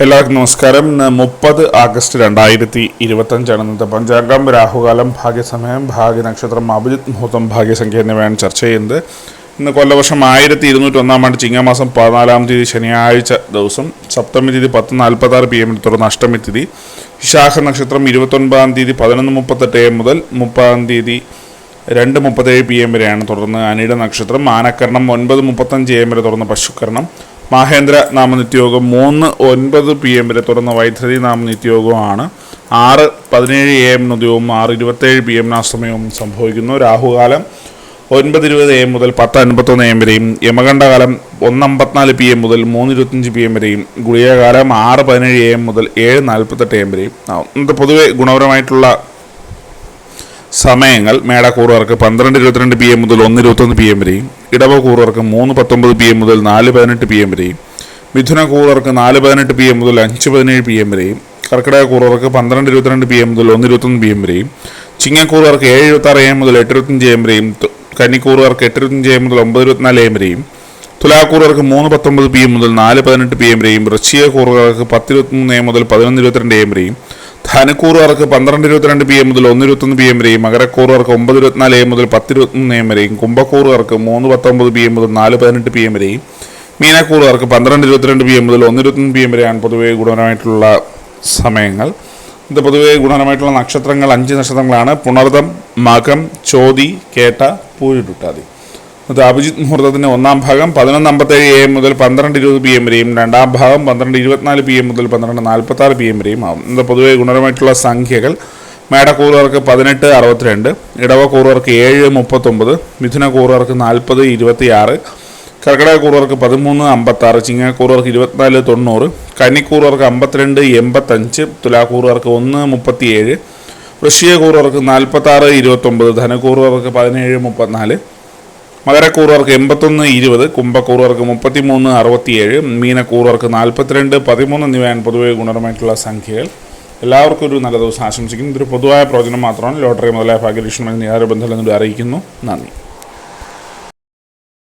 എല്ലാവർക്കും നമസ്കാരം. 30 ആഗസ്റ്റ് 2025 ഇന്നത്തെ പഞ്ചാംഗം. രാഹുകാലം, ഭാഗ്യസമയം, ഭാഗ്യനക്ഷത്രം, അഭിജിത്ത് മുഹൂർത്തം, ഭാഗ്യസംഖ്യ എന്നിവയാണ് ചർച്ച ചെയ്യുന്നത്. ഇന്ന് കൊല്ലവർഷം 1201 ആണ്ട് ചിങ്ങമാസം 14-ാം തീയതി ശനിയാഴ്ച ദിവസം. സപ്തമി തീയതി 10:46 PM തുടർന്ന് അഷ്ടമി തിഥി. വിശാഖ നക്ഷത്രം 29-ാം തീയതി 11:38 AM മുതൽ 30-ാം തീയതി 2:37 PM വരെയാണ്. തുടർന്ന് അനിഴ നക്ഷത്രം. ആനക്കരണം 9:35 AM വരെ. തുടർന്ന് പശുക്കരണം. മാഹേന്ദ്ര നാമനിത്യയോഗം 3:09 PM വരെ. തുടർന്ന് വൈദ്യുതി നാമനിത്യയോഗമാണ്. 6:17 AM ഉദയവും 6:27 PM അസ്തമയവും സംഭവിക്കുന്നു. രാഹുകാലം 9:20 AM മുതൽ 10:51 AM വരെയും. യമകണ്ഠകാലം 1:54 PM മുതൽ 3:25 PM വരെയും. ഗുളികകാലം 6:17 AM മുതൽ 7:48 AM വരെയും. ഇന്നത്തെ പൊതുവെ ഗുണപരമായിട്ടുള്ള സമയങ്ങൾ: മേടക്കൂറുകാർക്ക് 12:22 PM മുതൽ 1:21 PM വരെയും. ഇടവക്കൂറുകാർക്ക് 3:19 PM മുതൽ 4:18 PM വരെയും. മിഥുനക്കൂറുകാർക്ക് 4:18 PM മുതൽ 5:17 PM വരെയും. കർക്കിടകക്കൂറുകാർക്ക് 12:22 PM മുതൽ 1:21 PM വരെയും. ചിങ്ങക്കൂറുകാർക്ക് 7:26 AM മുതൽ 8:25 AM വരെയും. കന്നിക്കൂറുകാർക്ക് 8:25 AM മുതൽ 9:24 AM വരെയും. തുലാക്കൂറുകാർക്ക് 3:19 PM മുതൽ 4:18 PM വരെയും. വൃശ്ചികക്കൂറുകാർക്ക് 10:23 AM മുതൽ 11:22 AM വരെയും. ധനുക്കൂറുകാർക്ക് 12:22 PM മുതൽ 1:21 PM വരെയും. മകരക്കൂറുകാർക്ക് 9:24 AM മുതൽ 10:23 AM വരെയും. കുംഭക്കൂറുകാർക്ക് 3:19 PM മുതൽ 4:18 PM വരെയും. മീനക്കൂറുകാർക്ക് 12:22 PM മുതൽ 1:21 PM വരെയാണ് പൊതുവെ ഗുണപരമായിട്ടുള്ള സമയങ്ങൾ. ഇത് പൊതുവെ ഗുണപരമായിട്ടുള്ള നക്ഷത്രങ്ങൾ 5 നക്ഷത്രങ്ങളാണ്: പുണർദം, മകം, ചോതി, കേട്ട, പൂരിരുട്ടാതി. അത് അഭിജിത്ത് മുഹൂർത്തത്തിൻ്റെ ഒന്നാം ഭാഗം 11:57 AM മുതൽ 12:20 PM വരെയും. രണ്ടാം ഭാഗം 12:24 PM മുതൽ 12:46 PM വരെയും ആവും. ഇത് പൊതുവെ ഗുണപരമായിട്ടുള്ള സംഖ്യകൾ: മേടക്കൂറുകാർക്ക് 18:62, ഇടവക്കൂറുകാർക്ക് 7:39, മിഥുനക്കൂറുകാർക്ക് 40:26, കർക്കിടകക്കൂറുകാർക്ക് 13:56, ചിങ്ങക്കൂറുകാർക്ക് 24:90, കന്നിക്കൂറുകാർക്ക് 52:85, തുലാക്കൂറുകാർക്ക് 1:37, വൃശ്ചികക്കൂറുകാർക്ക് 46:29, ധനുക്കൂറുകാർക്ക് 17:34, മകരക്കൂറുകാർക്ക് 81:20, കുംഭക്കൂറുകാർക്ക് 33:67, മീനക്കൂറുകാർക്ക് 42:13 എന്നിവയാണ് പൊതുവെ ഗുണപരമായിട്ടുള്ള സംഖ്യകൾ. എല്ലാവർക്കും ഒരു നല്ല ദിവസം ആശംസിക്കുന്നു. ഇതൊരു പൊതുവായ പ്രവചനം മാത്രമാണ്. ലോട്ടറി മുതലായ ഭാഗ്യലക്ഷണം യാതൊരു ബന്ധമില്ലെന്ന് അറിയിക്കുന്നു. നന്ദി.